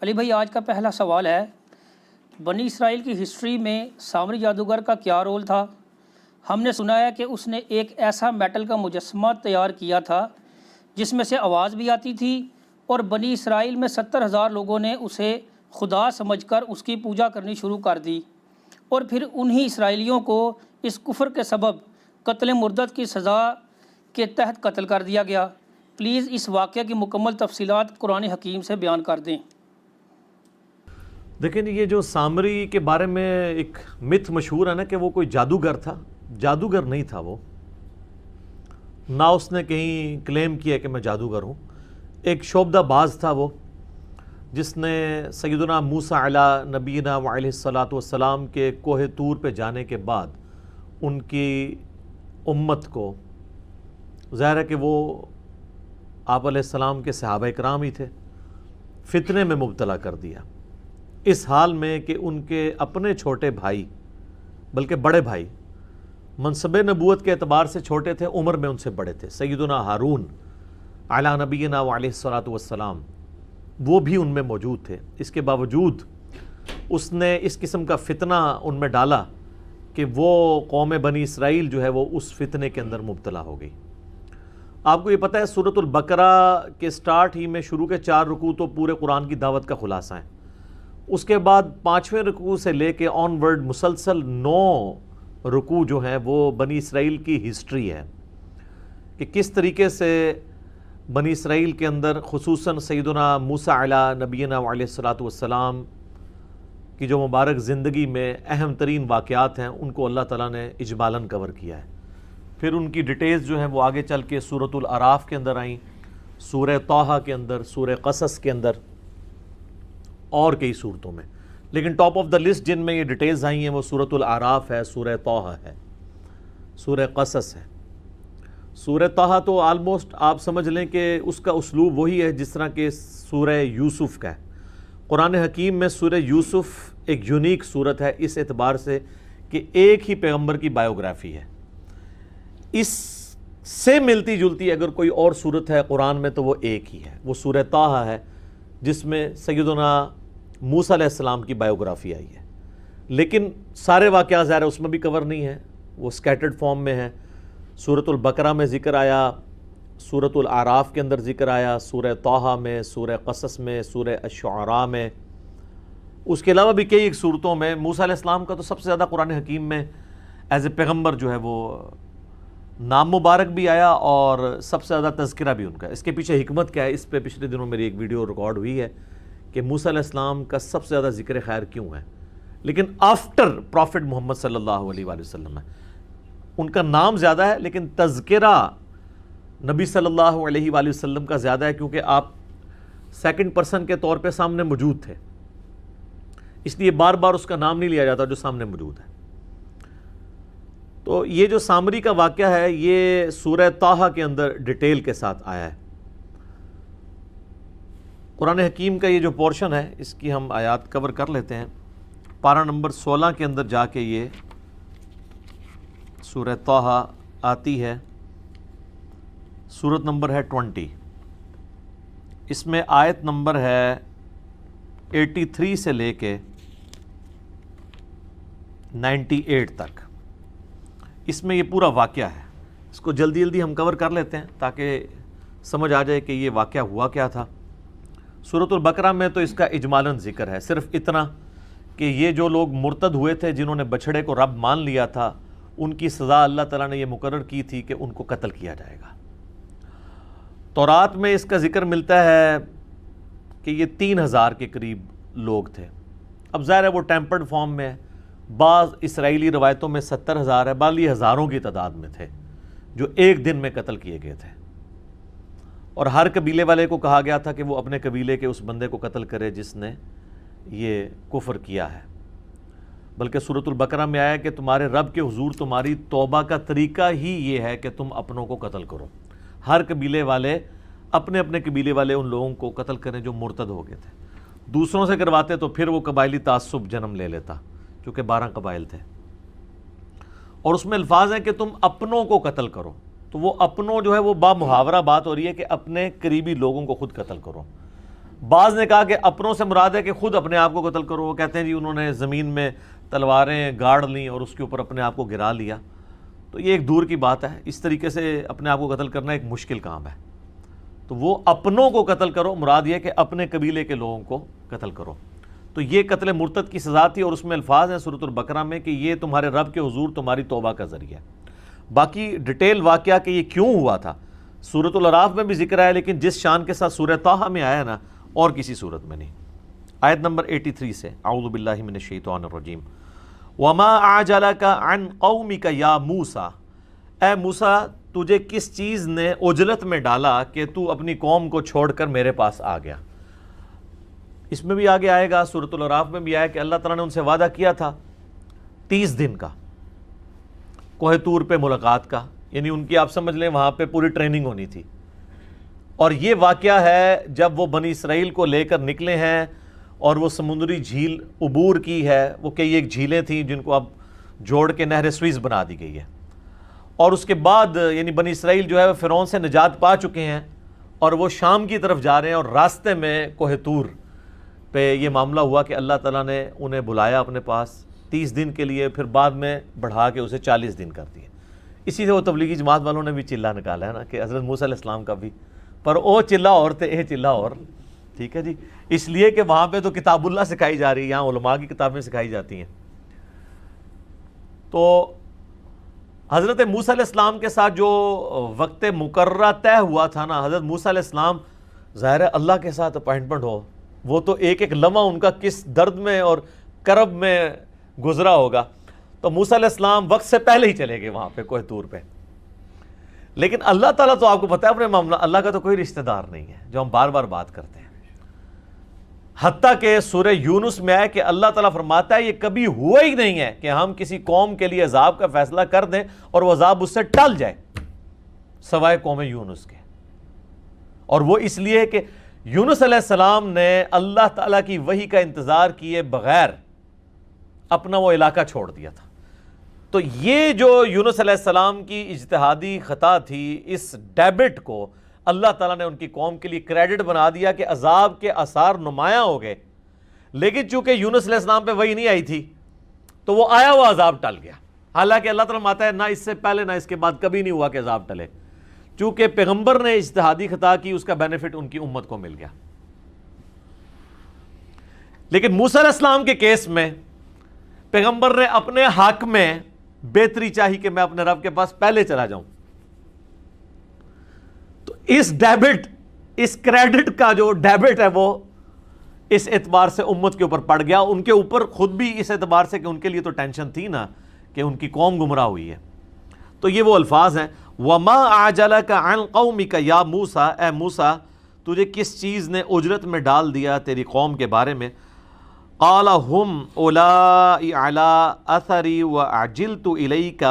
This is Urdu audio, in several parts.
علی بھائی، آج کا پہلا سوال ہے، بنی اسرائیل کی ہسٹری میں سامری جادوگر کا کیا رول تھا؟ ہم نے سنا ہے کہ اس نے ایک ایسا میٹل کا مجسمہ تیار کیا تھا جس میں سے آواز بھی آتی تھی، اور بنی اسرائیل میں 70,000 لوگوں نے اسے خدا سمجھ کر اس کی پوجا کرنی شروع کر دی، اور پھر انہی اسرائیلیوں کو اس کفر کے سبب قتل مردد کی سزا کے تحت قتل کر دیا گیا۔ پلیز اس واقعہ کی مکمل تفصیلات قرآن حکیم سے بیان کر دیں۔ دیکھیں، یہ جو سامری کے بارے میں ایک متھ مشہور ہے نا کہ وہ کوئی جادوگر تھا۔ جادوگر نہیں تھا وہ، نہ اس نے کہیں کلیم کیا کہ میں جادوگر ہوں۔ ایک شعبدہ باز تھا وہ، جس نے سیدنا موسیٰ علیہ نبینا وعلیہ الصلاۃ والسلام کے کوہ طور پہ جانے کے بعد ان کی امت کو، ظاہر ہے کہ وہ آپ علیہ السلام کے صحابہ کرام ہی تھے، فتنے میں مبتلا کر دیا، اس حال میں کہ ان کے اپنے چھوٹے بھائی، بلکہ بڑے بھائی، منصب نبوت کے اعتبار سے چھوٹے تھے، عمر میں ان سے بڑے تھے، سیدنا ہارون علی نبینا وعلیہ الصلاۃ والسلام، وہ بھی ان میں موجود تھے۔ اس کے باوجود اس نے اس قسم کا فتنہ ان میں ڈالا کہ وہ قوم بنی اسرائیل جو ہے وہ اس فتنے کے اندر مبتلا ہو گئی۔ آپ کو یہ پتہ ہے سورۃ البقرہ کے سٹارٹ ہی میں شروع کے 4 رکوع تو پورے قرآن کی دعوت کا خلاصہ ہیں۔ اس کے بعد 5ویں رکوع سے لے کے آن ورڈ مسلسل 9 رکوع جو ہیں وہ بنی اسرائیل کی ہسٹری ہے، کہ کس طریقے سے بنی اسرائیل کے اندر خصوصاً سیدنا موسیٰ علیہ نبینا علیہ الصلاۃ والسلام کی جو مبارک زندگی میں اہم ترین واقعات ہیں ان کو اللہ تعالیٰ نے اجمالاً کور کیا ہے۔ پھر ان کی ڈیٹیلز جو ہیں وہ آگے چل کے سورۃ الاعراف کے اندر آئیں، سورہ طٰہٰ کے اندر، سورہ قصص کے اندر اور کئی صورتوں میں، لیکن ٹاپ آف دا لسٹ جن میں یہ ڈیٹیلز آئی ہیں وہ سورۃ الاعراف ہے، سورہ طٰہٰ ہے، سورہ قصص ہے۔ سورہ طٰہٰ تو آلموسٹ آپ سمجھ لیں کہ اس کا اسلوب وہی ہے جس طرح کہ سورہ یوسف کا ہے۔ قرآن حکیم میں سورہ یوسف ایک یونیک صورت ہے اس اعتبار سے کہ ایک ہی پیغمبر کی بائیوگرافی ہے۔ اس سے ملتی جلتی اگر کوئی اور صورت ہے قرآن میں تو وہ ایک ہی ہے، وہ سورہ طٰہٰ ہے، جس میں سیدنا موسیٰ علیہ السلام کی بائیوگرافی آئی ہے، لیکن سارے واقعات ظاہر اس میں بھی کور نہیں ہیں، وہ سکیٹرڈ فارم میں ہیں۔ سورۃ البقرہ میں ذکر آیا، سورۃ الاعراف کے اندر ذکر آیا، سورہ طٰہٰ میں، سورہ قصص میں، سورہ الشعراء میں، اس کے علاوہ بھی کئی ایک صورتوں میں۔ موسیٰ علیہ السلام کا تو سب سے زیادہ قرآن حکیم میں ایز اے پیغمبر جو ہے وہ نام مبارک بھی آیا اور سب سے زیادہ تذکرہ بھی ان کا۔ اس کے پیچھے حکمت کیا ہے، اس پہ پچھلے دنوں میری ایک ویڈیو ریکارڈ ہوئی ہے کہ موسیٰ علیہ السلام کا سب سے زیادہ ذکر خیر کیوں ہے، لیکن آفٹر پروفٹ محمد صلی اللہ علیہ وآلہ وسلم ہے۔ ان کا نام زیادہ ہے لیکن تذکرہ نبی صلی اللہ علیہ وآلہ وسلم کا زیادہ ہے، کیونکہ آپ سیکنڈ پرسن کے طور پہ سامنے موجود تھے، اس لیے بار بار اس کا نام نہیں لیا جاتا جو سامنے موجود ہے۔ تو یہ جو سامری کا واقعہ ہے یہ سورہ طٰہٰ کے اندر ڈیٹیل کے ساتھ آیا ہے۔ قرآن حکیم کا یہ جو پورشن ہے اس کی ہم آیات کور کر لیتے ہیں۔ پارہ نمبر 16 کے اندر جا کے یہ سورہ طٰہٰ آتی ہے، سورت نمبر ہے 20، اس میں آیت نمبر ہے 83 سے لے کے 98 تک، اس میں یہ پورا واقعہ ہے۔ اس کو جلدی جلدی ہم کور کر لیتے ہیں تاکہ سمجھ آ جائے کہ یہ واقعہ ہوا کیا تھا۔ سورۃ البقرہ میں تو اس کا اجمالاً ذکر ہے، صرف اتنا کہ یہ جو لوگ مرتد ہوئے تھے جنہوں نے بچھڑے کو رب مان لیا تھا، ان کی سزا اللہ تعالیٰ نے یہ مقرر کی تھی کہ ان کو قتل کیا جائے گا۔ تورات میں اس کا ذکر ملتا ہے کہ یہ 3000 کے قریب لوگ تھے۔ اب ظاہر ہے وہ ٹیمپرڈ فارم میں ہے، بعض اسرائیلی روایتوں میں 70,000 ہے، بعض یہ ہزاروں کی تعداد میں تھے جو ایک دن میں قتل کیے گئے تھے، اور ہر قبیلے والے کو کہا گیا تھا کہ وہ اپنے قبیلے کے اس بندے کو قتل کرے جس نے یہ کفر کیا ہے۔ بلکہ سورۃ البقرہ میں آیا کہ تمہارے رب کے حضور تمہاری توبہ کا طریقہ ہی یہ ہے کہ تم اپنوں کو قتل کرو، ہر قبیلے والے اپنے اپنے قبیلے والے ان لوگوں کو قتل کریں جو مرتد ہو گئے تھے۔ دوسروں سے کرواتے تو پھر وہ قبائلی تعصب جنم لے لیتا، چونکہ 12 قبائل تھے، اور اس میں الفاظ ہیں کہ تم اپنوں کو قتل کرو، تو وہ اپنوں جو ہے وہ با محاورہ بات ہو رہی ہے کہ اپنے قریبی لوگوں کو خود قتل کرو۔ بعض نے کہا کہ اپنوں سے مراد ہے کہ خود اپنے آپ کو قتل کرو، وہ کہتے ہیں جی انہوں نے زمین میں تلواریں گاڑ لیں اور اس کے اوپر اپنے آپ کو گرا لیا، تو یہ ایک دور کی بات ہے، اس طریقے سے اپنے آپ کو قتل کرنا ایک مشکل کام ہے، تو وہ اپنوں کو قتل کرو، مراد یہ کہ اپنے قبیلے کے لوگوں کو قتل کرو۔ تو یہ قتل مرتد کی سزا تھی، اور اس میں الفاظ ہیں سورۃ البقرہ میں کہ یہ تمہارے رب کے حضور تمہاری توبہ کا ذریعہ ہے۔ باقی ڈیٹیل واقعہ کہ یہ کیوں ہوا تھا سورۃ الاعراف میں بھی ذکر ہے، لیکن جس شان کے ساتھ سورہ طٰہٰ میں آیا نا اور کسی صورت میں نہیں۔ آیت نمبر 83 سے اعوذ باللہ من الشیطان الرجیم وما اعجلک عن قومک یا موسیٰ، اے موسیٰ تجھے کس چیز نے عجلت میں ڈالا کہ تو اپنی قوم کو چھوڑ کر میرے پاس آ گیا۔ اس میں بھی آگے آئے گا، سورۃ الاعراف میں بھی آیا کہ اللہ تعالیٰ نے ان سے وعدہ کیا تھا 30 دن کا کوہ طور پہ ملاقات کا، یعنی ان کی آپ سمجھ لیں وہاں پہ پوری ٹریننگ ہونی تھی، اور یہ واقعہ ہے جب وہ بنی اسرائیل کو لے کر نکلے ہیں اور وہ سمندری جھیل عبور کی ہے، وہ کئی ایک جھیلیں تھیں جن کو اب جوڑ کے نہر سوئز بنا دی گئی ہے، اور اس کے بعد یعنی بنی اسرائیل جو ہے وہ فرعون سے نجات پا چکے ہیں اور وہ شام کی طرف جا رہے ہیں، اور راستے میں کوہ طور پہ یہ معاملہ ہوا کہ اللہ تعالیٰ نے انہیں بلایا اپنے پاس 30 دن کے لیے، پھر بعد میں بڑھا کے اسے 40 دن کر دیے۔ اسی سے وہ تبلیغی جماعت والوں نے بھی چلہ نکالا ہے نا کہ حضرت موسیٰ علیہ السلام کا بھی، پر او چلہ اور تھے اے چلہ اور، ٹھیک ہے جی، اس لیے کہ وہاں پہ تو کتاب اللہ سکھائی جا رہی ہے، یہاں علماء کی کتابیں سکھائی جاتی ہیں۔ تو حضرت موسیٰ علیہ السلام کے ساتھ جو وقت مقررہ طے ہوا تھا نا، حضرت موسیٰ علیہ السلام ظاہر ہے اللہ کے ساتھ اپائنٹمنٹ ہو، وہ تو ایک ایک لمحہ ان کا کس درد میں اور کرب میں گزرا ہوگا، تو موسیٰ علیہ السلام وقت سے پہلے ہی چلے گئے وہاں پہ کوہ طور پہ۔ لیکن اللہ تعالیٰ تو آپ کو پتہ ہے اپنے معاملہ، اللہ کا تو کوئی رشتہ دار نہیں ہے، جو ہم بار بار بات کرتے ہیں، حتیٰ کہ سورہ یونس میں ہے کہ اللہ تعالیٰ فرماتا ہے یہ کبھی ہوا ہی نہیں ہے کہ ہم کسی قوم کے لیے عذاب کا فیصلہ کر دیں اور وہ عذاب اس سے ٹل جائے سوائے قوم یونس کے، اور وہ اس لیے کہ یونس علیہ السلام نے اللہ تعالیٰ کی وحی کا انتظار کیے بغیر اپنا وہ علاقہ چھوڑ دیا تھا۔ تو یہ جو یونس علیہ السلام کی اجتہادی خطا تھی، اس ڈیبٹ کو اللہ تعالیٰ نے ان کی قوم کے لیے کریڈٹ بنا دیا کہ عذاب کے آثار نمایاں ہو گئے، لیکن چونکہ یونس علیہ السلام پہ وحی نہیں آئی تھی تو وہ آیا ہوا عذاب ٹل گیا، حالانکہ اللہ تعالیٰ فرماتا ہے نہ اس سے پہلے نہ اس کے بعد کبھی نہیں ہوا کہ عذاب ٹلے، چونکہ پیغمبر نے اجتہادی خطا کی، اس کا بینیفٹ ان کی امت کو مل گیا۔ لیکن موسیٰ علیہ السلام کے کیس میں پیغمبر نے اپنے حق میں بہتری چاہی کہ میں اپنے رب کے پاس پہلے چلا جاؤں، تو اس ڈیبٹ، اس کریڈٹ کا جو ڈیبٹ ہے وہ اس اعتبار سے امت کے اوپر پڑ گیا، ان کے اوپر خود بھی اس اعتبار سے کہ ان کے لیے تو ٹینشن تھی نا کہ ان کی قوم گمراہ ہوئی ہے۔ تو یہ وہ الفاظ ہیں وَمَا أَعْجَلَكَ عَنْ قَوْمِكَ يَا موسیٰ، اے موسیٰ تجھے کس چیز نے اجرت میں ڈال دیا تیری قوم کے بارے میں، قَالَ هُمْ أُولَٰئِ عَلَىٰ أَثَرِي وَأَعْجِلْتُ إِلَيْكَ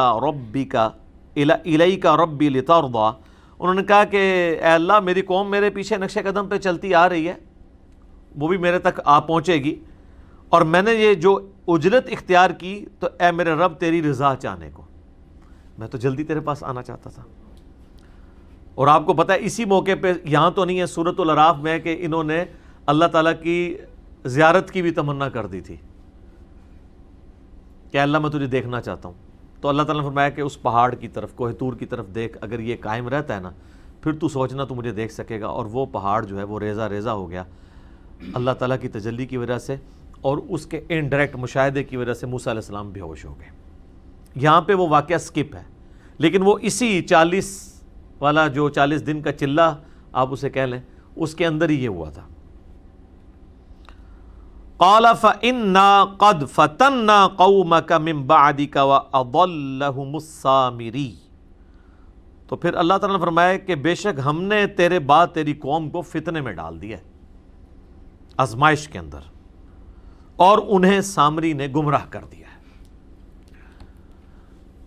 رَبِّي لِتَرْضَىٰ، انہوں نے کہا کہ اے اللہ میری قوم میرے پیچھے نقش قدم پہ چلتی آ رہی ہے، وہ بھی میرے تک آ پہنچے گی، اور میں نے یہ جو اجرت اختیار کی تو اے میرے رب تیری رضا چاہنے کو، میں تو جلدی تیرے پاس آنا چاہتا تھا۔ اور آپ کو پتہ ہے اسی موقع پہ یہاں تو نہیں ہے، سورۃ الاعراف میں کہ انہوں نے اللہ تعالیٰ کی زیارت کی بھی تمنا کر دی تھی کہ اللہ میں تجھے دیکھنا چاہتا ہوں، تو اللہ تعالیٰ نے فرمایا کہ اس پہاڑ کی طرف، کوہ طور کی طرف دیکھ، اگر یہ قائم رہتا ہے نا پھر تو سوچنا تو مجھے دیکھ سکے گا، اور وہ پہاڑ جو ہے وہ ریزہ ریزہ ہو گیا اللہ تعالیٰ کی تجلی کی وجہ سے، اور اس کے انڈائریکٹ مشاہدے کی وجہ سے موسیٰ علیہ السلام بے ہوش ہو گئے۔ یہاں پہ وہ واقعہ سکپ ہے، لیکن وہ اسی 40 والا جو 40 دن کا چلہ آپ اسے کہہ لیں، اس کے اندر ہی یہ ہوا تھا۔ قَالَ فَإِنَّا قَدْ فَتَنَّا قَوْمَكَ مِن بَعْدِكَ وَأَضَلَّهُمُ السَّامِرِيُّ، تو پھر اللہ تعالیٰ نے فرمایا کہ بے شک ہم نے تیرے بعد تیری قوم کو فتنے میں ڈال دیا، آزمائش کے اندر، اور انہیں سامری نے گمراہ کر دیا ہے۔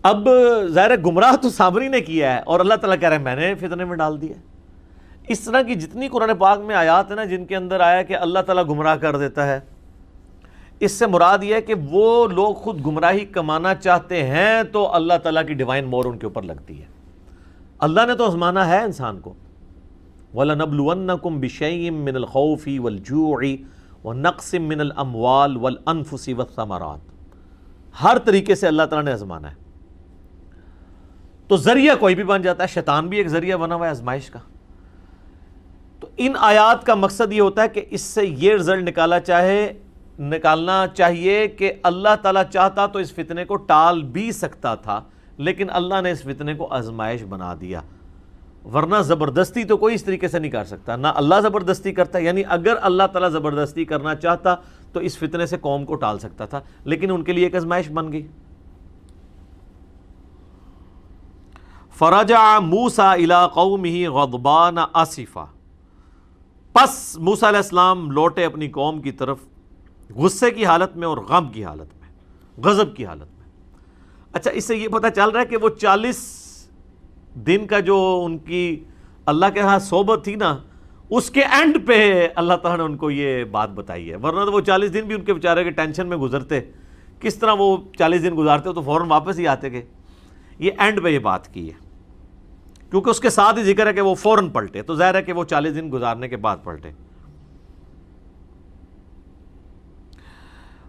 اب ظاہر گمراہ تو سامری نے کیا ہے، اور اللہ تعالیٰ کہہ رہے ہیں میں نے فتنے میں ڈال دیا۔ اس طرح کی جتنی قرآن پاک میں آیات ہیں نا جن کے اندر آیا کہ اللہ تعالیٰ گمراہ کر دیتا ہے، اس سے مراد یہ ہے کہ وہ لوگ خود گمراہی کمانا چاہتے ہیں تو اللہ تعالیٰ کی ڈیوائن مور ان کے اوپر لگتی ہے۔ اللہ نے تو آزمانا ہے انسان کو، وَلَنَبْلُوَنَّكُمْ بِشَيْءٍ مِّنَ الْخَوْفِ وَالْجُوعِ وَنَقْصٍ مِّنَ الْأَمْوَالِ وَالْأَنفُسِ وَالثَّمَرَاتِ، ہر طریقے سے اللہ تعالیٰ نے آزمانا ہے۔ تو ذریعہ کوئی بھی بن جاتا ہے، شیطان بھی ایک ذریعہ بنا ہوا ہے آزمائش کا۔ تو ان آیات کا مقصد یہ ہوتا ہے کہ اس سے یہ رزلٹ نکالنا چاہیے کہ اللہ تعالیٰ چاہتا تو اس فتنے کو ٹال بھی سکتا تھا، لیکن اللہ نے اس فتنے کو آزمائش بنا دیا، ورنہ زبردستی تو کوئی اس طریقے سے نہیں کر سکتا، نہ اللہ زبردستی کرتا، یعنی اگر اللہ تعالیٰ زبردستی کرنا چاہتا تو اس فتنے سے قوم کو ٹال سکتا تھا، لیکن ان کے لیے ایک آزمائش بن گئی۔ فرجع موسیٰ الی قومہ غضبان آسفا، پس موسیٰ علیہ السلام لوٹے اپنی قوم کی طرف غصے کی حالت میں اور غم کی حالت میں، غضب کی حالت میں۔ اچھا، اس سے یہ پتہ چل رہا ہے کہ وہ 40 دن کا جو ان کی اللہ کے ہاں صحبت تھی نا، اس کے اینڈ پہ اللہ تعالیٰ نے ان کو یہ بات بتائی ہے، ورنہ تو وہ 40 دن بھی ان کے بیچارے کے ٹینشن میں گزرتے، کس طرح وہ 40 دن گزارتے تو فوراً واپس ہی آتے گئے۔ یہ اینڈ پہ یہ بات کی ہے، کیونکہ اس کے ساتھ ہی ذکر ہے کہ وہ فوراً پلٹے، تو ظاہر ہے کہ وہ 40 دن گزارنے کے بعد پلٹے۔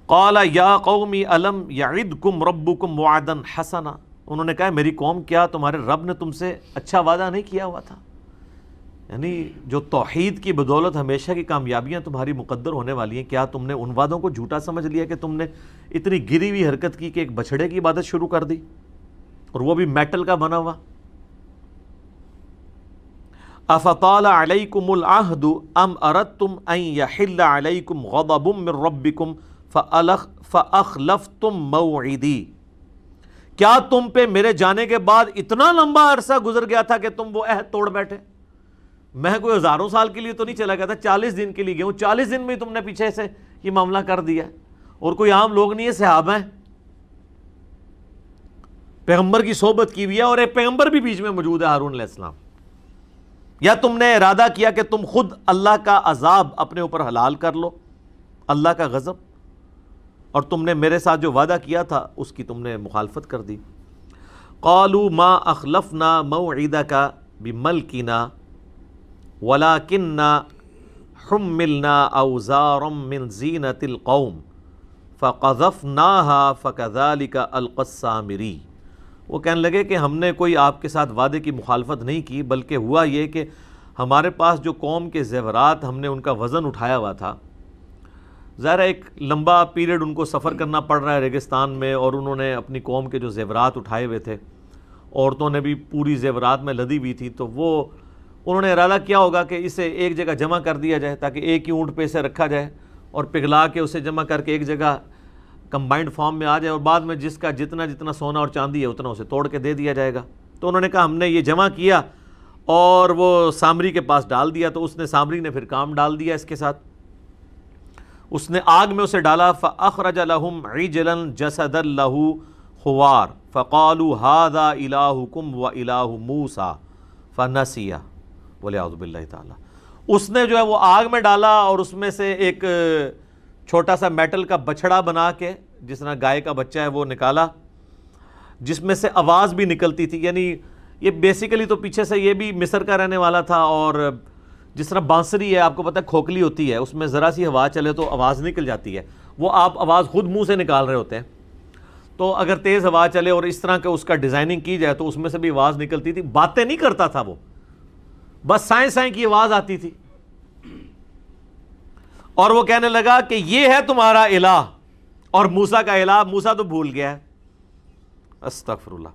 قال یا قوم الم یعدکم ربکم وعدا حسنا، انہوں نے کہا میری قوم کیا تمہارے رب نے تم سے اچھا وعدہ نہیں کیا ہوا تھا؟ یعنی جو توحید کی بدولت ہمیشہ کی کامیابیاں تمہاری مقدر ہونے والی ہیں، کیا تم نے ان وعدوں کو جھوٹا سمجھ لیا کہ تم نے اتنی گری ہوئی حرکت کی کہ ایک بچھڑے کی عبادت شروع کر دی، اور وہ بھی میٹل کا بنا ہوا؟ افطال علیکم العہد ام اردتم ان یحل علیکم غضب من ربکم فاخلفتم موعدی، کیا تم پہ میرے جانے کے بعد اتنا لمبا عرصہ گزر گیا تھا کہ تم وہ عہد توڑ بیٹھے؟ میں کوئی ہزاروں سال کے لیے تو نہیں چلا گیا تھا، 40 دن کے لیے گیا ہوں، 40 دن میں تم نے پیچھے سے یہ معاملہ کر دیا، اور کوئی عام لوگ نہیں ہے، صحابہ ہیں، پیغمبر کی صحبت کی ہوئی ہے، اور ایک پیغمبر بھی بیچ میں موجود ہے، ہارون علیہ السلام۔ یا تم نے ارادہ کیا کہ تم خود اللہ کا عذاب اپنے اوپر حلال کر لو، اللہ کا غضب، اور تم نے میرے ساتھ جو وعدہ کیا تھا اس کی تم نے مخالفت کر دی۔ قالوا ما اخلفنا موعدک بملکنا ولکننا حملنا اوزارا من زینۃ القوم فقذفناها فکذلک القی السامری، وہ کہنے لگے کہ ہم نے کوئی آپ کے ساتھ وعدے کی مخالفت نہیں کی، بلکہ ہوا یہ کہ ہمارے پاس جو قوم کے زیورات ہم نے ان کا وزن اٹھایا ہوا تھا، ظاہر ہے ایک لمبا پیریڈ ان کو سفر کرنا پڑ رہا ہے ریگستان میں، اور انہوں نے اپنی قوم کے جو زیورات اٹھائے ہوئے تھے، عورتوں نے بھی پوری زیورات میں لدی ہوئی تھی، تو وہ انہوں نے ارادہ کیا ہوگا کہ اسے ایک جگہ جمع کر دیا جائے تاکہ ایک ہی اونٹ پہ اسے رکھا جائے اور پگھلا کے اسے جمع کر کے ایک جگہ کمبائنڈ فارم میں آ جائے، اور بعد میں جس کا جتنا سونا اور چاندی ہے اتنا اسے توڑ کے دے دیا جائے گا۔ تو انہوں نے کہا ہم نے یہ جمع کیا اور وہ سامری کے پاس ڈال دیا، تو اس نے سامری نے پھر کام ڈال دیا اس کے ساتھ، اس نے آگ میں اسے ڈالا۔ فَأَخْرَجَ لَهُمْ عِجْلًا جَسَدًا لَهُ خُوَارٌ فَقَالُوا هَذَا إِلَٰهُكُمْ وَإِلَٰهُ مُوسَىٰ فَنَسِيَ وَلِعَوْذُ بِاللَّهِ تعالیٰ، اس نے جو ہے وہ آگ میں ڈالا اور اس میں سے ایک چھوٹا سا میٹل کا بچھڑا بنا کے، جس طرح گائے کا بچہ ہے وہ نکالا، جس میں سے آواز بھی نکلتی تھی، یعنی یہ بیسیکلی تو پیچھے سے یہ بھی مصر کا رہنے والا تھا، اور جس طرح بانسری ہے آپ کو پتہ ہے کھوکھلی ہوتی ہے، اس میں ذرا سی ہوا چلے تو آواز نکل جاتی ہے، وہ آپ آواز خود منہ سے نکال رہے ہوتے ہیں، تو اگر تیز ہوا چلے اور اس طرح کے اس کا ڈیزائننگ کی جائے تو اس میں سے بھی آواز نکلتی تھی، باتیں نہیں کرتا تھا وہ، بس سائیں سائیں کی آواز آتی تھی، اور وہ کہنے لگا کہ یہ ہے تمہارا الہ، اور موسیٰ کا الہ موسیٰ تو بھول گیا ہے۔ استغفر اللہ۔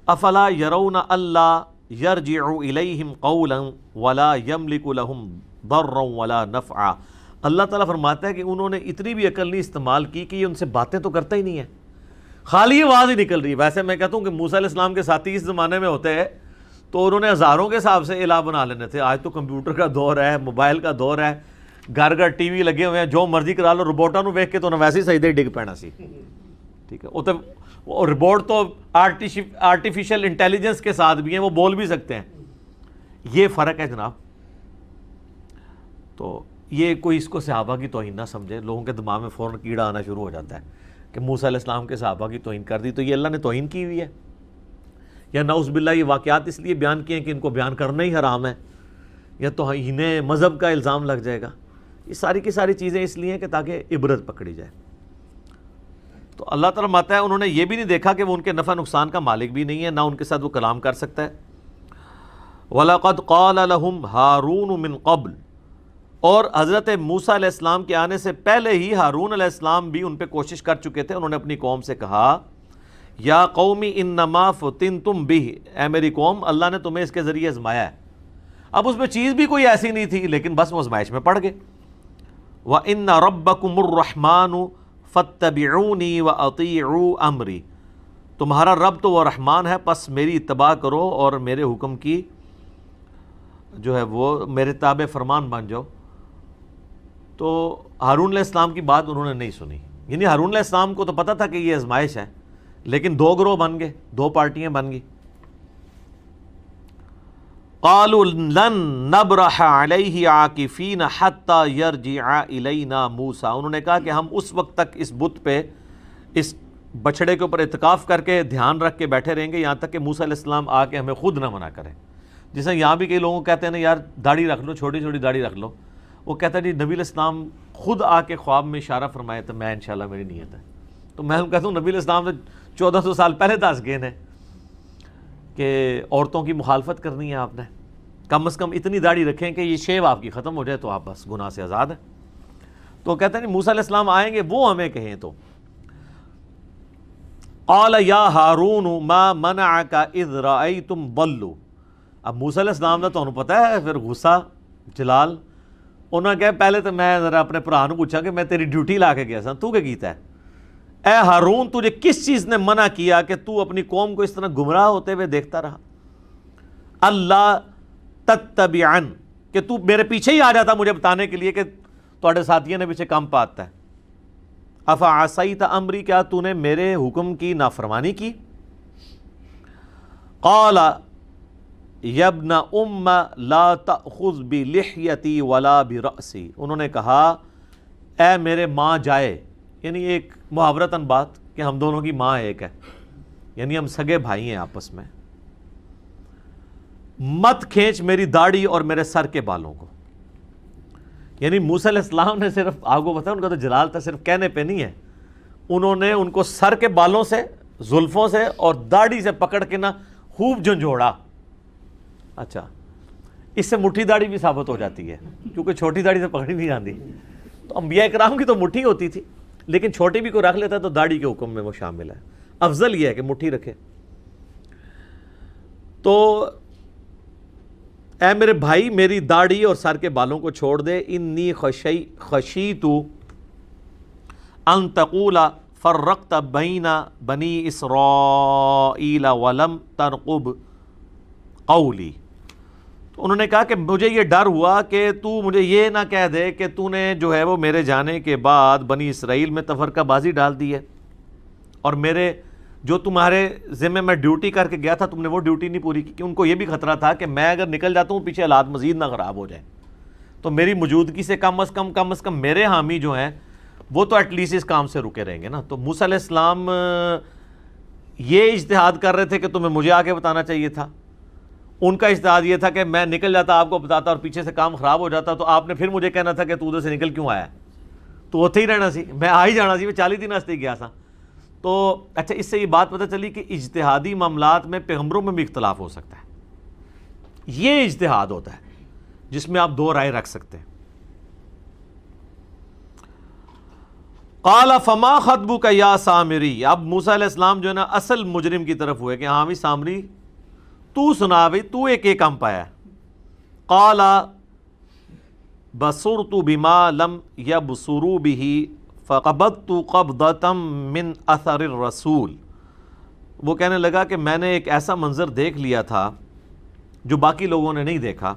افلا یرون اللہ یرجع الیہم قولا ولا یملک لہم ضرا ولا نفعا، اللہ تعالیٰ فرماتا ہے کہ انہوں نے اتنی بھی عقل نہیں استعمال کی کہ یہ ان سے باتیں تو کرتا ہی نہیں ہے، خالی آواز ہی نکل رہی ہے۔ ویسے میں کہتا ہوں کہ موسیٰ علیہ السلام کے ساتھی اس زمانے میں ہوتے ہیں تو انہوں نے ہزاروں کے حساب سے الہ بنا لینے تھے، آج تو کمپیوٹر کا دور ہے، موبائل کا دور ہے، گھر گھر ٹی وی لگے ہوئے ہیں، جو مرضی کرا لو، روبوٹاں نو ویکھ کے تو نہ ویسے ہی سجدے ڈگ پینا سی، ٹھیک ہے، وہ روبوٹ تو آرٹیفیشل انٹیلیجنس کے ساتھ بھی ہیں، وہ بول بھی سکتے ہیں، یہ فرق ہے جناب۔ تو یہ کوئی اس کو صحابہ کی توہین نہ سمجھے، لوگوں کے دماغ میں فوراً کیڑا آنا شروع ہو جاتا ہے کہ موسیٰ علیہ السلام کے صحابہ کی توہین کر دی تو یہ اللہ نے توہین کی ہوئی ہے، یا نعوذ باللہ یہ واقعات اس لیے بیان کیے ہیں کہ ان کو بیان کرنا ہی حرام ہے، یا توہین مذہب کا الزام لگ جائے گا. یہ ساری کی ساری چیزیں اس لیے ہیں کہ تاکہ عبرت پکڑی جائے. تو اللہ تعالیٰ فرماتا ہے انہوں نے یہ بھی نہیں دیکھا کہ وہ ان کے نفع نقصان کا مالک بھی نہیں ہے، نہ ان کے ساتھ وہ کلام کر سکتا ہے. وَلَقَدْ قَالَ لَهُمْ هَارُونُ مِنْ قَبْلُ، اور حضرت موسیٰ علیہ السلام کے آنے سے پہلے ہی ہارون علیہ السلام بھی ان پہ کوشش کر چکے تھے. انہوں نے اپنی قوم سے کہا یا قومی انما فتنتم بہ، اے میری قوم اللہ نے تمہیں اس کے ذریعے آزمایا ہے. اب اس میں چیز بھی کوئی ایسی نہیں تھی لیکن بس وہ آزمائش میں پڑ گئے. وَإِنَّ رَبَّكُمُ الرَّحْمَنُ فَاتَّبِعُونِي وَأَطِيعُوا أَمْرِي، تمہارا رب تو وہ رحمان ہے، پس میری اتباع کرو اور میرے حکم کی جو ہے وہ میرے تابع فرمان بن جاؤ. تو ہارون علیہ السلام کی بات انہوں نے نہیں سنی. یعنی ہارون علیہ السلام کو تو پتہ تھا کہ یہ آزمائش ہے، لیکن دو گروہ بن گئے، دو پارٹیاں بن گئی. قالوا لن نبرح علیہ عاکفین حتی یرجع الینا موسیٰ، انہوں نے کہا کہ ہم اس وقت تک اس بت پہ، اس بچڑے کے اوپر اعتکاف کر کے دھیان رکھ کے بیٹھے رہیں گے یہاں تک کہ موسیٰ علیہ السلام آ کے ہمیں خود نہ منع کریں. جیسے یہاں بھی کئی لوگوں کو کہتے ہیں نا یار داڑھی رکھ لو، چھوٹی چھوٹی داڑھی رکھ لو. وہ کہتا ہے جی نبی علیہ السلام خود آ کے خواب میں اشارہ فرمائے تو میں انشاءاللہ میری نیت ہے. تو میں کہتا ہوں نبی علیہ السلام نے 1400 سال پہلے دس گئے ہیں کہ عورتوں کی مخالفت کرنی ہے آپ نے، کم از کم اتنی داڑھی رکھیں کہ یہ شیو آپ کی ختم ہو جائے تو آپ بس گناہ سے آزاد ہیں. تو کہتے ہیں موسیٰ علیہ السلام آئیں گے وہ ہمیں کہیں تو قال یا ہارون ما منعک اذ رأیتم ضلوا. اب موسیٰ علیہ السلام نے تو انہوں پتہ ہے پھر غصہ جلال. انہوں نے کہا پہلے تو میں ذرا اپنے بھرا نوں پوچھا کہ میں تیری ڈیوٹی لا کے گیا سا، تو کیا کیتا ہے؟ اے ہارون تجھے کس چیز نے منع کیا کہ تو اپنی قوم کو اس طرح گمراہ ہوتے ہوئے دیکھتا رہا؟ اللہ تتبعن، کہ تو میرے پیچھے ہی آ جاتا مجھے بتانے کے لیے کہ تواڈے ساتھیوں نے پیچھے کم پاتا ہے. افعصیت امری، کیا تو نے میرے حکم کی نافرمانی کی؟ قال یا ابن ام لا تأخذ بلحیتی ولا برأسی، انہوں نے کہا اے میرے ماں جائے، یعنی ایک محاورتاً بات کہ ہم دونوں کی ماں ایک ہے، یعنی ہم سگے بھائی ہیں آپس میں، مت کھینچ میری داڑھی اور میرے سر کے بالوں کو. یعنی موسیٰ علیہ السلام نے صرف آپ کو پتا ان کا تو جلال تھا صرف کہنے پہ نہیں ہے، انہوں نے ان کو سر کے بالوں سے، زلفوں سے اور داڑھی سے پکڑ کے نا خوب جھنجھوڑا. اچھا اس سے مٹھی داڑھی بھی ثابت ہو جاتی ہے کیونکہ چھوٹی داڑھی سے پکڑی نہیں جاتی. تو انبیاء کرام کی تو مٹھی ہوتی تھی لیکن چھوٹی بھی کوئی رکھ لیتا تو داڑھی کے حکم میں وہ شامل ہے. افضل یہ ہے کہ مٹھی رکھے. تو اے میرے بھائی میری داڑھی اور سر کے بالوں کو چھوڑ دے. انی خشیت ان تقول فرقت بین بنی اسرائیل ولم ترقب قولی. تو انہوں نے کہا کہ مجھے یہ ڈر ہوا کہ تو مجھے یہ نہ کہہ دے کہ تو نے جو ہے وہ میرے جانے کے بعد بنی اسرائیل میں تفرقہ بازی ڈال دی ہے، اور میرے جو تمہارے ذمہ میں ڈیوٹی کر کے گیا تھا تم نے وہ ڈیوٹی نہیں پوری کی. کہ ان کو یہ بھی خطرہ تھا کہ میں اگر نکل جاتا ہوں پیچھے حالات مزید نہ خراب ہو جائیں، تو میری موجودگی سے کم از کم میرے حامی جو ہیں وہ تو ایٹ لیسٹ اس کام سے رکے رہیں گے نا. تو موسیٰ علیہ السلام یہ اجتہاد کر رہے تھے کہ تمہیں مجھے آ کے بتانا چاہیے تھا. ان کا اجتہاد یہ تھا کہ میں نکل جاتا آپ کو بتاتا اور پیچھے سے کام خراب ہو جاتا تو آپ نے پھر مجھے کہنا تھا کہ تو ادھر سے نکل کیوں آیا، تو اتنے ہی رہنا سی، میں آ ہی جانا سی، میں 40 دن واسطے گیا تھا. تو اچھا اس سے یہ بات پتہ چلی کہ اجتہادی معاملات میں پیغمبروں میں بھی اختلاف ہو سکتا ہے. یہ اجتہاد ہوتا ہے جس میں آپ دو رائے رکھ سکتے ہیں. قال فما خطبک یا سامری. اب موسیٰ علیہ السلام جو ہے نا اصل مجرم کی طرف ہوئے کہ ہاں بھی سامری تو سنا بھائی تو ایک کام پایا. قال بصرت بما لم یبصروا به فقبضت قبضة من اثر الرسول. وہ کہنے لگا کہ میں نے ایک ایسا منظر دیکھ لیا تھا جو باقی لوگوں نے نہیں دیکھا،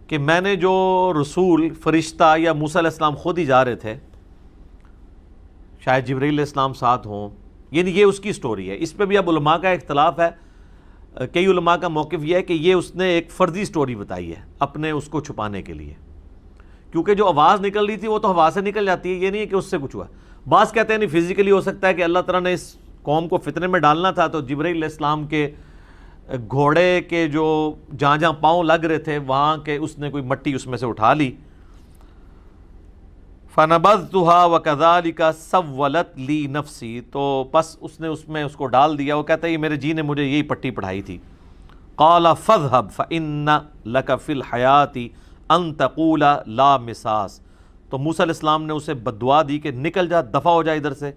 کہ میں نے جو رسول فرشتہ یا موسیٰ علیہ السلام خود ہی جا رہے تھے، شاید جبرائیل علیہ السلام ساتھ ہوں، یعنی یہ اس کی سٹوری ہے. اس پہ بھی اب علماء کا اختلاف ہے. کئی علماء کا موقف یہ ہے کہ یہ اس نے ایک فرضی سٹوری بتائی ہے اپنے اس کو چھپانے کے لیے، کیونکہ جو آواز نکل رہی تھی وہ تو ہوا سے نکل جاتی ہے، یہ نہیں ہے کہ اس سے کچھ ہوا. بعض کہتے ہیں نہیں فزیکلی ہو سکتا ہے کہ اللہ تعالیٰ نے اس قوم کو فتنے میں ڈالنا تھا تو جبرائیل علیہ السلام کے گھوڑے کے جو جہاں جہاں پاؤں لگ رہے تھے وہاں کے اس نے کوئی مٹی اس میں سے اٹھا لی. فَنَبَذْتُهَا وَكَذَلِكَ سَوَّلَتْ لِي نَفْسِي, تو بس اس نے اس میں اس کو ڈال دیا. وہ کہتا ہے یہ میرے جی نے مجھے یہی پٹی پڑھائی تھی. قَالَ فَاذْهَبْ فَإِنَّ لَكَ فِي الْحَيَاةِ أَن تَقُولَ لَا مِسَاس. تو موسیٰ علیہ السلام نے اسے بددعا دی کہ نکل جا, دفع ہو جا ادھر سے.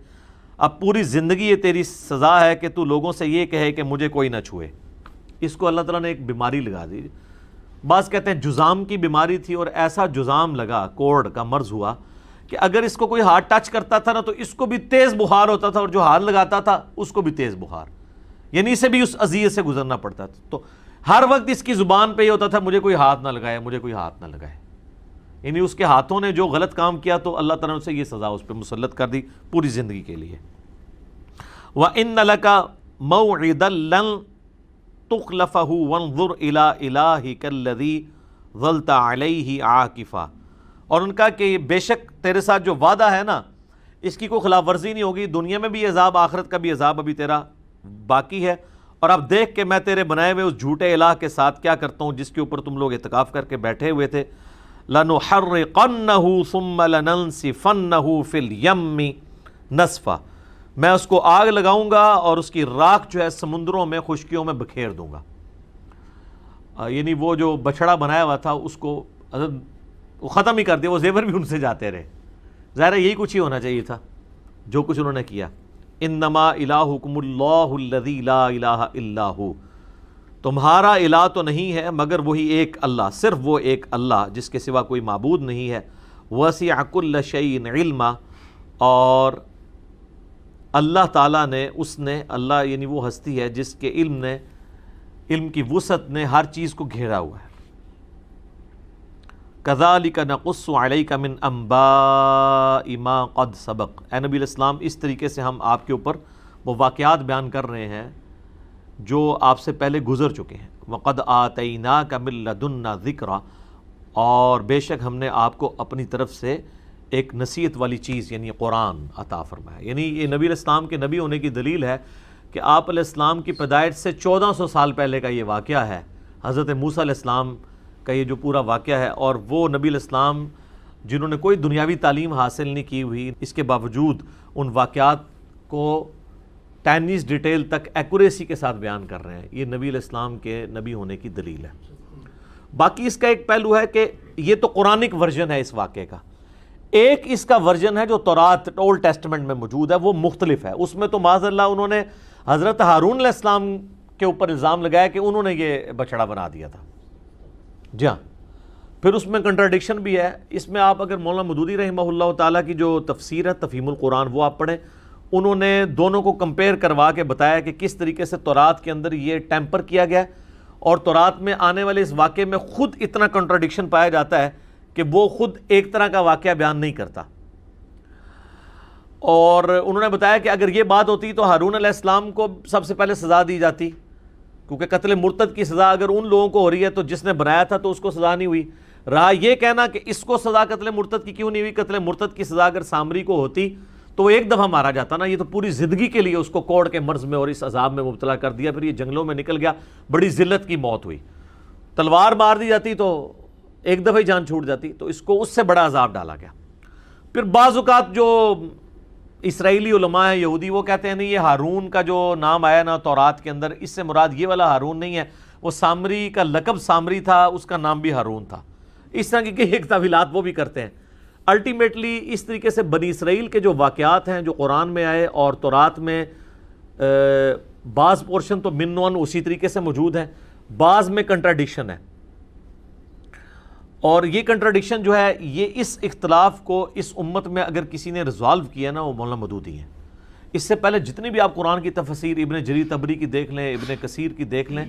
اب پوری زندگی یہ تیری سزا ہے کہ تو لوگوں سے یہ کہے کہ مجھے کوئی نہ چھوئے. اس کو اللہ تعالیٰ نے ایک بیماری لگا دی. بعض کہتے ہیں جزام کی بیماری تھی, اور ایسا جزام لگا, کوڑ کا مرض ہوا کہ اگر اس کو کوئی ہاتھ ٹچ کرتا تھا نا تو اس کو بھی تیز بخار ہوتا تھا, اور جو ہاتھ لگاتا تھا اس کو بھی تیز بخار, یعنی اسے بھی اس اذیت سے گزرنا پڑتا تھا. تو ہر وقت اس کی زبان پہ یہ ہوتا تھا مجھے کوئی ہاتھ نہ لگائے, مجھے کوئی ہاتھ نہ لگائے. یعنی اس کے ہاتھوں نے جو غلط کام کیا تو اللہ تعالیٰ نے اسے یہ سزا اس پہ مسلط کر دی پوری زندگی کے لیے. وَإِنَّ لَكَ مَوْعِدًا لَن تُخْلَفَهُ وَانظُرْ إِلَىٰ إِلَٰهِكَ الَّذِي ظَلْتَ عَلَيْهِ عَاكِفًا. اور ان کا کہ بے شک تیرے ساتھ جو وعدہ ہے نا اس کی کوئی خلاف ورزی نہیں ہوگی, دنیا میں بھی عذاب, آخرت کا بھی عذاب ابھی تیرا باقی ہے. اور اب دیکھ کہ میں تیرے بنائے ہوئے اس جھوٹے الہ کے ساتھ کیا کرتا ہوں جس کے اوپر تم لوگ اعتکاف کر کے بیٹھے ہوئے تھے. لَنُحَرِّقَنَّهُ ثُمَّ لَنَنْسِفَنَّهُ فِي الْيَمِّ نَسْفًا. میں اس کو آگ لگاؤں گا اور اس کی راکھ جو ہے سمندروں میں, خشکیوں میں بکھیر دوں گا. یعنی وہ جو بچڑا بنایا ہوا تھا اس کو وہ ختم ہی کر دیا, وہ زیور بھی ان سے جاتے رہے. ظاہر ہے یہی کچھ ہی ہونا چاہیے تھا جو کچھ انہوں نے کیا. انما الہکم اللہ الذی لا الہ الا ہو. تمہارا الہ تو نہیں ہے مگر وہی ایک اللہ, صرف وہ ایک اللہ جس کے سوا کوئی معبود نہیں ہے. وسع کل شیء علما. اور اللہ تعالیٰ نے اللہ یعنی وہ ہستی ہے جس کے علم کی وسعت نے ہر چیز کو گھیرا ہوا ہے. کذالک نقص علیک من انباء ما قد سبق. اے نبی علیہ السلام اس طریقے سے ہم آپ کے اوپر وہ واقعات بیان کر رہے ہیں جو آپ سے پہلے گزر چکے ہیں. وقد آتیناک من لدنا ذکرا. اور بے شک ہم نے آپ کو اپنی طرف سے ایک نصیحت والی چیز یعنی قرآن عطا فرمایا. یعنی یہ نبی علیہ السلام کے نبی ہونے کی دلیل ہے کہ آپ علیہ السلام کی پیدائش سے 1400 سال پہلے کا یہ واقعہ ہے. حضرت موسیٰ علیہ السلام کا یہ جو پورا واقعہ ہے, اور وہ نبی علیہ السلام جنہوں نے کوئی دنیاوی تعلیم حاصل نہیں کی ہوئی, اس کے باوجود ان واقعات کو ٹینیز ڈیٹیل تک ایکوریسی کے ساتھ بیان کر رہے ہیں. یہ نبی علیہ السلام کے نبی ہونے کی دلیل ہے. باقی اس کا ایک پہلو ہے کہ یہ تو قرآنک ورژن ہے اس واقعے کا. ایک اس کا ورژن ہے جو تورات اولڈ ٹیسٹمنٹ میں موجود ہے, وہ مختلف ہے. اس میں تو معاذ اللہ انہوں نے حضرت ہارون علیہ السلام کے اوپر الزام لگایا کہ انہوں نے یہ بچڑا بنا دیا تھا. جی ہاں, پھر اس میں کنٹراڈکشن بھی ہے. اس میں آپ اگر مولانا مودودی رحمہ اللہ تعالیٰ کی جو تفسیر ہے تفہیم القرآن وہ آپ پڑھیں, انہوں نے دونوں کو کمپیئر کروا کے بتایا کہ کس طریقے سے تورات کے اندر یہ ٹیمپر کیا گیا ہے, اور تورات میں آنے والے اس واقعے میں خود اتنا کنٹراڈکشن پایا جاتا ہے کہ وہ خود ایک طرح کا واقعہ بیان نہیں کرتا. اور انہوں نے بتایا کہ اگر یہ بات ہوتی تو ہارون علیہ السلام کو سب سے پہلے سزا دی جاتی, کیونکہ قتل مرتد کی سزا اگر ان لوگوں کو ہو رہی ہے تو جس نے بنایا تھا تو اس کو سزا نہیں ہوئی. رہا یہ کہنا کہ اس کو سزا قتل مرتد کی کیوں نہیں ہوئی, قتل مرتد کی سزا اگر سامری کو ہوتی تو وہ ایک دفعہ مارا جاتا نا, یہ تو پوری زندگی کے لیے اس کو کوڑ کے مرض میں اور اس عذاب میں مبتلا کر دیا, پھر یہ جنگلوں میں نکل گیا, بڑی ذلت کی موت ہوئی. تلوار مار دی جاتی تو ایک دفعہ ہی جان چھوٹ جاتی, تو اس کو اس سے بڑا عذاب ڈالا گیا. پھر بعض اوقات جو اسرائیلی علماء ہیں یہودی وہ کہتے ہیں نہیں یہ ہارون کا جو نام آیا نا تورات کے اندر, اس سے مراد یہ والا ہارون نہیں ہے, وہ سامری کا لقب سامری تھا, اس کا نام بھی ہارون تھا. اس طرح کی ایک تعویلات وہ بھی کرتے ہیں. الٹیمیٹلی اس طریقے سے بنی اسرائیل کے جو واقعات ہیں جو قرآن میں آئے اور تورات میں بعض پورشن تو من ون اسی طریقے سے موجود ہیں, بعض میں کنٹراڈکشن ہے. اور یہ کنٹراڈکشن جو ہے یہ اس اختلاف کو اس امت میں اگر کسی نے ریزالو کیا نا وہ مولانا مودودی ہیں. اس سے پہلے جتنی بھی آپ قرآن کی تفسیر ابن جریر طبری کی دیکھ لیں, ابن کثیر کی دیکھ لیں,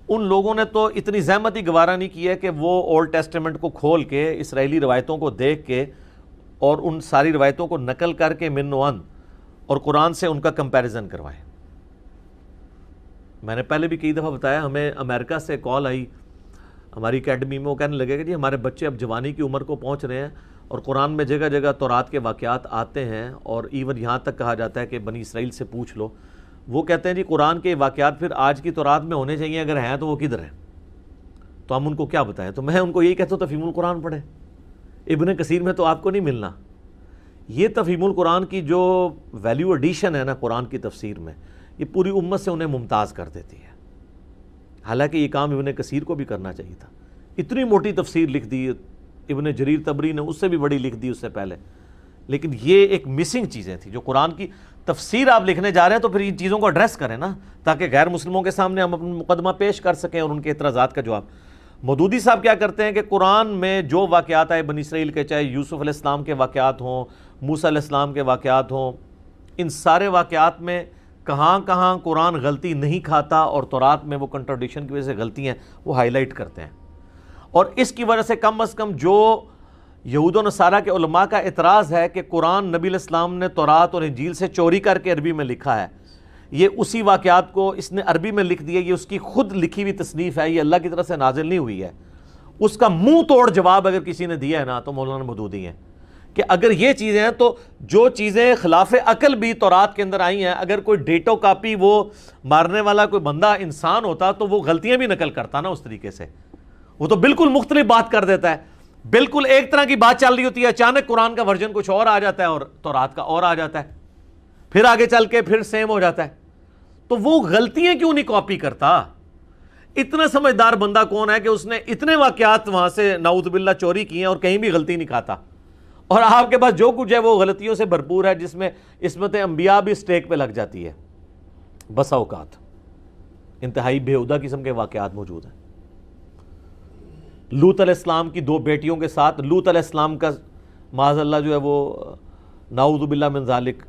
ان لوگوں نے تو اتنی زحمت ہی گوارا نہیں کی ہے کہ وہ اولڈ ٹیسٹمنٹ کو کھول کے اسرائیلی روایتوں کو دیکھ کے اور ان ساری روایتوں کو نقل کر کے من ون اور قرآن سے ان کا کمپیریزن کروائیں. میں نے پہلے بھی کئی دفعہ بتایا, ہمیں امریکہ سے کال آئی ہماری اکیڈمی میں, وہ کہنے لگے کہ جی ہمارے بچے اب جوانی کی عمر کو پہنچ رہے ہیں اور قرآن میں جگہ جگہ تورات کے واقعات آتے ہیں, اور ایون یہاں تک کہا جاتا ہے کہ بنی اسرائیل سے پوچھ لو. وہ کہتے ہیں جی قرآن کے واقعات پھر آج کی تورات میں ہونے چاہیے، اگر ہیں تو وہ کدھر ہیں؟ تو ہم ان کو کیا بتائیں؟ تو میں ان کو یہی کہتا ہوں تفہیم القرآن پڑھیں، ابن کثیر میں تو آپ کو نہیں ملنا۔ یہ تفہیم القرآن کی جو ویلیو ایڈیشن ہے نا قرآن کی تفسیر میں، یہ پوری امت سے انہیں ممتاز کر دیتی ہے۔ حالانکہ یہ کام ابن کثیر کو بھی کرنا چاہیے تھا، اتنی موٹی تفسیر لکھ دی، ابن جریر طبری نے اس سے بھی بڑی لکھ دی اس سے پہلے، لیکن یہ ایک مسنگ چیزیں تھیں جو قرآن کی تفسیر آپ لکھنے جا رہے ہیں تو پھر ان چیزوں کو ایڈریس کریں نا، تاکہ غیر مسلموں کے سامنے ہم اپنا مقدمہ پیش کر سکیں اور ان کے اعتراضات کا جواب۔ مودودی صاحب کیا کرتے ہیں کہ قرآن میں جو واقعات آئے بنی اسرائیل کے، چاہے یوسف علیہ السلام کے واقعات ہوں، موسیٰ علیہ السلام کے واقعات ہوں، ان سارے واقعات میں کہاں کہاں قرآن غلطی نہیں کھاتا اور تورات میں وہ کنٹرڈکشن کی وجہ سے غلطی ہیں وہ ہائی لائٹ کرتے ہیں۔ اور اس کی وجہ سے کم از کم جو یہود و نصارہ کے علماء کا اعتراض ہے کہ قرآن نبی علیہ السلام نے تورات اور انجیل سے چوری کر کے عربی میں لکھا ہے، یہ اسی واقعات کو اس نے عربی میں لکھ دیا، یہ اس کی خود لکھی ہوئی تصنیف ہے، یہ اللہ کی طرف سے نازل نہیں ہوئی ہے، اس کا منہ توڑ جواب اگر کسی نے دیا ہے نا تو مولانا مودودی ہیں کہ اگر یہ چیزیں ہیں تو جو چیزیں خلاف عقل بھی تورات کے اندر آئی ہیں، اگر کوئی ڈیٹو کاپی وہ مارنے والا کوئی بندہ انسان ہوتا تو وہ غلطیاں بھی نقل کرتا نا اس طریقے سے، وہ تو بالکل مختلف بات کر دیتا ہے، بالکل ایک طرح کی بات چل رہی ہوتی ہے، اچانک قرآن کا ورژن کچھ اور آ جاتا ہے اور تورات کا اور آ جاتا ہے، پھر آگے چل کے پھر سیم ہو جاتا ہے، تو وہ غلطیاں کیوں نہیں کاپی کرتا؟ اتنا سمجھدار بندہ کون ہے کہ اس نے اتنے واقعات وہاں سے نعوذ باللہ چوری کی ہیں اور کہیں بھی غلطی نہیں کھاتا، اور آپ کے پاس جو کچھ ہے وہ غلطیوں سے بھرپور ہے، جس میں عصمت انبیاء بھی سٹیک پہ لگ جاتی ہے۔ بسا اوقات انتہائی بےہودہ قسم کے واقعات موجود ہیں۔ لوط علیہ السلام کی 2 بیٹیوں کے ساتھ، لوط علیہ السلام کا معاذ اللہ جو ہے وہ نعوذ باللہ من ذالک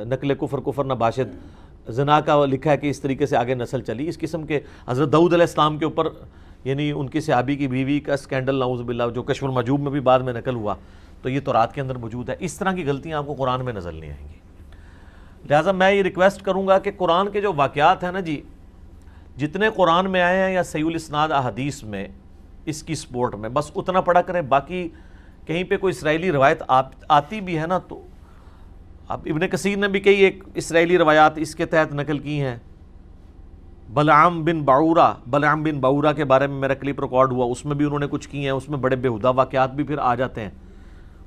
نقل کفر نباشد زنا کا لکھا ہے کہ اس طریقے سے آگے نسل چلی، اس قسم کے حضرت داؤد علیہ السلام کے اوپر یعنی ان کی صحابی کی بیوی کا سکینڈل نعوذ باللہ جو کشف المحجوب میں بھی بعد میں نقل ہوا، تو یہ تورات کے اندر موجود ہے۔ اس طرح کی غلطیاں آپ کو قرآن میں نظر نہیں آئیں گی۔ لہٰذا میں یہ ریکویسٹ کروں گا کہ قرآن کے جو واقعات ہیں نا جی، جتنے قرآن میں آئے ہیں یا صحیح الاسناد احادیث میں اس کی سپورٹ میں، بس اتنا پڑھا کریں، باقی کہیں پہ کوئی اسرائیلی روایت آتی بھی ہے نا تو اب ابن کثیر نے بھی کئی ایک اسرائیلی روایات اس کے تحت نقل کی ہیں۔ بلعام بن باورا کے بارے میں میرا کلپ ریکارڈ ہوا، اس میں بھی انہوں نے کچھ کی ہیں، اس میں بڑے بےہودہ واقعات بھی پھر آ جاتے ہیں،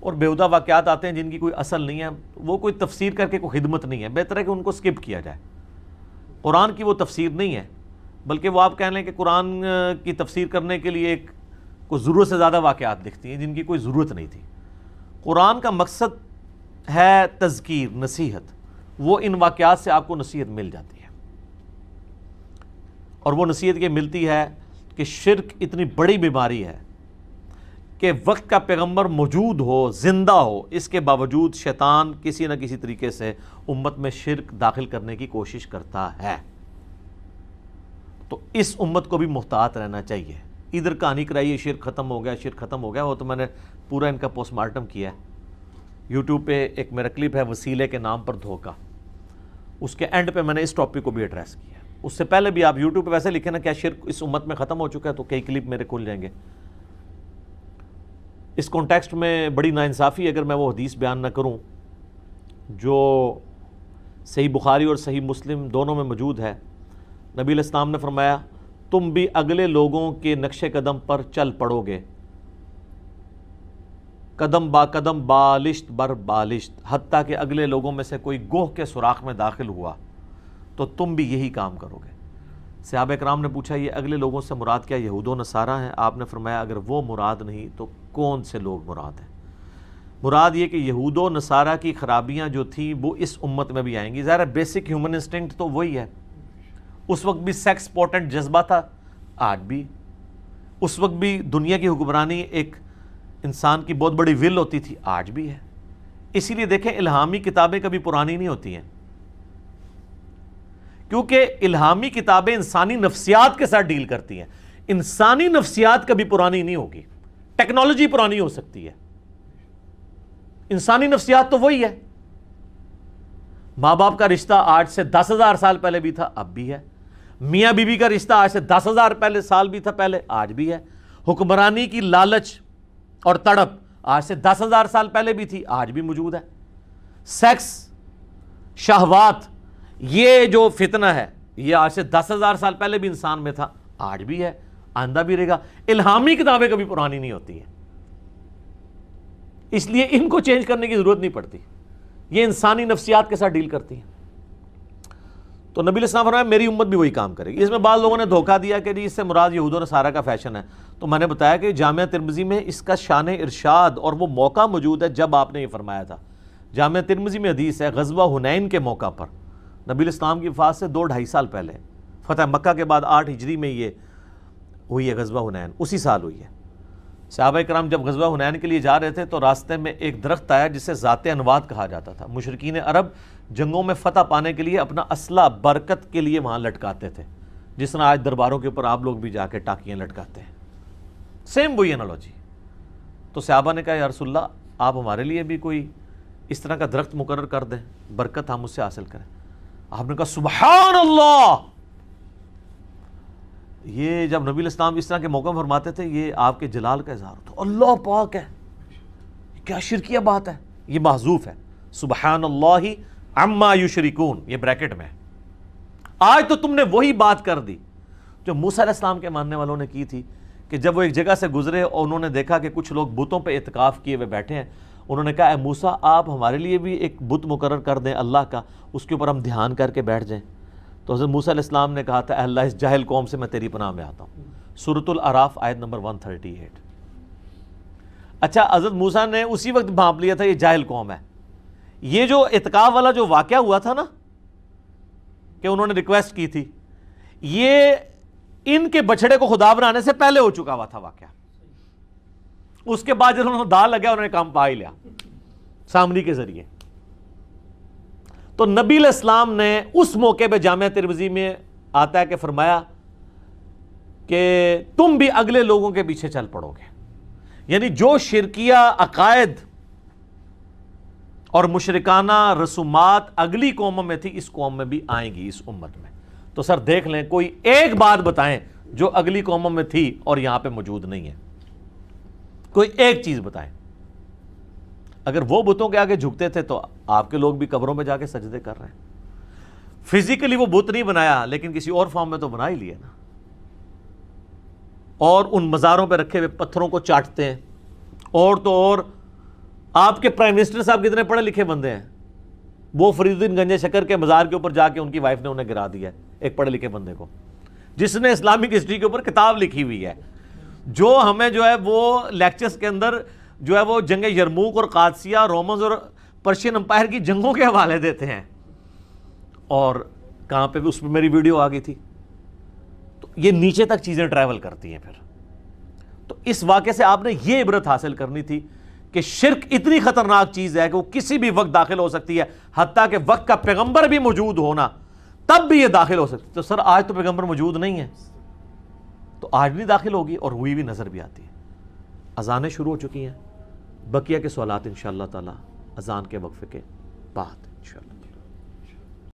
اور بےہودہ واقعات آتے ہیں جن کی کوئی اصل نہیں ہے، وہ کوئی تفسیر کر کے کوئی خدمت نہیں ہے، بہتر ہے کہ ان کو سکپ کیا جائے۔ قرآن کی وہ تفسیر نہیں ہے، بلکہ وہ آپ کہہ لیں کہ قرآن کی تفسیر کرنے کے لیے ایک کوئی ضرورت سے زیادہ واقعات لکھتی ہیں جن کی کوئی ضرورت نہیں تھی۔ قرآن کا مقصد ہے تذکیر، نصیحت، وہ ان واقعات سے آپ کو نصیحت مل جاتی ہے، اور وہ نصیحت یہ ملتی ہے کہ شرک اتنی بڑی بیماری ہے کہ وقت کا پیغمبر موجود ہو، زندہ ہو، اس کے باوجود شیطان کسی نہ کسی طریقے سے امت میں شرک داخل کرنے کی کوشش کرتا ہے، تو اس امت کو بھی محتاط رہنا چاہیے۔ ادھر کہانی کرائیے شرک ختم ہو گیا، شرک ختم ہو گیا، وہ تو میں نے پورا ان کا پوسٹ مارٹم کیا ہے، یوٹیوب پہ ایک میرا کلپ ہے وسیلے کے نام پر دھوکہ، اس کے اینڈ پہ میں نے اس ٹاپک کو بھی ایڈریس کیا ہے۔ اس سے پہلے بھی آپ یوٹیوب پہ ویسے لکھیں نا کیا شرک اس امت میں ختم ہو چکا ہے تو کئی کلپ میرے کھل جائیں گے۔ اس کانٹیکسٹ میں بڑی ناانصافی اگر میں وہ حدیث بیان نہ کروں جو صحیح بخاری اور صحیح مسلم دونوں میں موجود ہے۔ نبی علیہ السلام نے فرمایا تم بھی اگلے لوگوں کے نقش قدم پر چل پڑو گے، قدم با قدم، بالشت بر بالشت، حتیٰ کہ اگلے لوگوں میں سے کوئی گوہ کے سوراخ میں داخل ہوا تو تم بھی یہی کام کرو گے۔ صحابہ کرام نے پوچھا یہ اگلے لوگوں سے مراد کیا یہود و نصارہ ہیں؟ آپ نے فرمایا اگر وہ مراد نہیں تو کون سے لوگ مراد ہیں؟ مراد یہ کہ یہود و نصارہ کی خرابیاں جو تھیں وہ اس امت میں بھی آئیں گی۔ ظاہر ہے بیسک ہیومن انسٹنکٹ تو وہی ہے، اس وقت بھی سیکس پوٹنٹ جذبہ تھا، آج بھی، اس وقت بھی دنیا کی حکمرانی ایک انسان کی بہت بڑی ول ہوتی تھی، آج بھی ہے۔ اسی لیے دیکھیں الہامی کتابیں کبھی پرانی نہیں ہوتی ہیں، کیونکہ الہامی کتابیں انسانی نفسیات کے ساتھ ڈیل کرتی ہیں، انسانی نفسیات کبھی پرانی نہیں ہوگی۔ ٹیکنالوجی پرانی ہو سکتی ہے، انسانی نفسیات تو وہی ہے۔ ماں باپ کا رشتہ آج سے 10,000 سال پہلے بھی تھا، اب بھی ہے۔ میاں بیوی کا رشتہ آج سے 10,000 سال بھی تھا پہلے، آج بھی ہے۔ حکمرانی کی لالچ اور تڑپ آج سے 10,000 سال پہلے بھی تھی، آج بھی موجود ہے۔ سیکس، شہوات، یہ جو فتنہ ہے یہ آج سے 10,000 سال پہلے بھی انسان میں تھا، آج بھی ہے، آئندہ بھی رہے گا۔ الہامی کتابیں کبھی پرانی نہیں ہوتی ہیں، اس لیے ان کو چینج کرنے کی ضرورت نہیں پڑتی، یہ انسانی نفسیات کے ساتھ ڈیل کرتی ہیں۔ تو نبی علیہ السلام فرمایا میری امت بھی وہی کام کرے گی۔ اس میں بعض لوگوں نے دھوکہ دیا کہ جی اس سے مراد یہود و نصارہ کا فیشن ہے، تو میں نے بتایا کہ جامعہ ترمذی میں اس کا شان ارشاد اور وہ موقع موجود ہے جب آپ نے یہ فرمایا تھا۔ جامعہ ترمذی میں حدیث ہے غزوہ حنین کے موقع پر، نبی علیہ السلام کی وفات سے 2-2.5 سال پہلے، فتح مکہ کے بعد 8 ہجری میں یہ ہوئی ہے غزوہ حنین، اسی سال ہوئی ہے۔ صحابہ کرام جب غزوہ حنین کے لیے جا رہے تھے تو راستے میں ایک درخت آیا جسے ذات انواد کہا جاتا تھا۔ مشرکین عرب جنگوں میں فتح پانے کے لیے اپنا اسلحہ برکت کے لیے وہاں لٹکاتے تھے، جس طرح آج درباروں کے اوپر آپ لوگ بھی جا کے ٹاکیاں لٹکاتے ہیں، سیم وہی انالوجی۔ تو صحابہ نے کہا یا رسول اللہ آپ ہمارے لیے بھی کوئی اس طرح کا درخت مقرر کر دیں، برکت ہم اس سے حاصل کریں۔ آپ نے کہا سبحان اللہ۔ یہ جب نبی علیہ السلام اس طرح کے موقع فرماتے تھے یہ آپ کے جلال کا اظہار ہوتا، اللہ پاک ہے، کیا شرکیہ بات ہے، یہ محذوف ہے، سبحان اللہ عما یشرکون، یہ بریکٹ میں۔ آج تو تم نے وہی بات کر دی جو موسیٰ علیہ السلام کے ماننے والوں نے کی تھی، کہ جب وہ ایک جگہ سے گزرے اور انہوں نے دیکھا کہ کچھ لوگ بتوں پہ اعتکاف کیے ہوئے بیٹھے ہیں، انہوں نے کہا اے موسیٰ آپ ہمارے لیے بھی ایک بت مقرر کر دیں اللہ کا، اس کے اوپر ہم دھیان کر کے بیٹھ جائیں۔ تو حضرت موسیٰ علیہ السلام نے کہا تھا اے اللہ اس جاہل قوم سے میں تیری پناہ میں آتا ہوں، سورۃ الاعراف آیت نمبر 138۔ اچھا حضرت موسیٰ نے اسی وقت بھانپ لیا تھا یہ جاہل قوم ہے۔ یہ جو اعتکاف والا جو واقعہ ہوا تھا نا کہ انہوں نے ریکویسٹ کی تھی، یہ ان کے بچڑے کو خدا بنانے سے پہلے ہو چکا ہوا تھا واقعہ۔ اس کے بعد جب انہوں نے دال لگا انہوں نے کام پا ہی لیا سامری کے ذریعے۔ تو نبی علیہ السلام نے اس موقع پہ جامعہ ترمذی میں آتا ہے کہ فرمایا کہ تم بھی اگلے لوگوں کے پیچھے چل پڑو گے، یعنی جو شرکیہ عقائد اور مشرکانہ رسومات اگلی قوموں میں تھی اس قوم میں بھی آئیں گی، اس امت میں۔ تو سر دیکھ لیں کوئی ایک بات بتائیں جو اگلی قوموں میں تھی اور یہاں پہ موجود نہیں ہے، کوئی ایک چیز بتائیں۔ اگر وہ بتوں کے آگے جھکتے تھے تو آپ کے لوگ بھی قبروں میں جا کے سجدے کر رہے ہیں۔ فزیکلی وہ بت نہیں بنایا لیکن کسی اور فارم میں تو بنا ہی لیا نا، اور ان مزاروں پہ رکھے ہوئے پتھروں کو چاٹتے ہیں۔ اور تو اور آپ کے پرائم منسٹر صاحب کتنے پڑھے لکھے بندے ہیں، وہ فرید الدین گنج شکر کے مزار کے اوپر جا کے ان کی وائف نے انہیں گرا دیا ہے، ایک پڑھے لکھے بندے کو جس نے اسلامک ہسٹری کے اوپر کتاب لکھی ہوئی ہے، جو ہمیں جو ہے وہ لیکچرز کے اندر جو ہے وہ جنگ یرموک اور قادسیہ، رومنز اور پرشین امپائر کی جنگوں کے حوالے دیتے ہیں، اور کہاں پہ بھی اس پہ میری ویڈیو آ گئی تھی۔ تو یہ نیچے تک چیزیں ٹریول کرتی ہیں۔ پھر تو اس واقعے سے آپ نے یہ عبرت حاصل کرنی تھی کہ شرک اتنی خطرناک چیز ہے کہ وہ کسی بھی وقت داخل ہو سکتی ہے، حتیٰ کہ وقت کا پیغمبر بھی موجود ہونا تب بھی یہ داخل ہو سکتی ہے۔ تو سر آج تو پیغمبر موجود نہیں ہے، تو آج نہیں داخل ہوگی اور ہوئی بھی نظر بھی آتی ہے۔ اذانیں شروع ہو چکی ہیں، بقیہ کے سوالات انشاءاللہ تعالی اذان کے وقفے کے بعد انشاءاللہ۔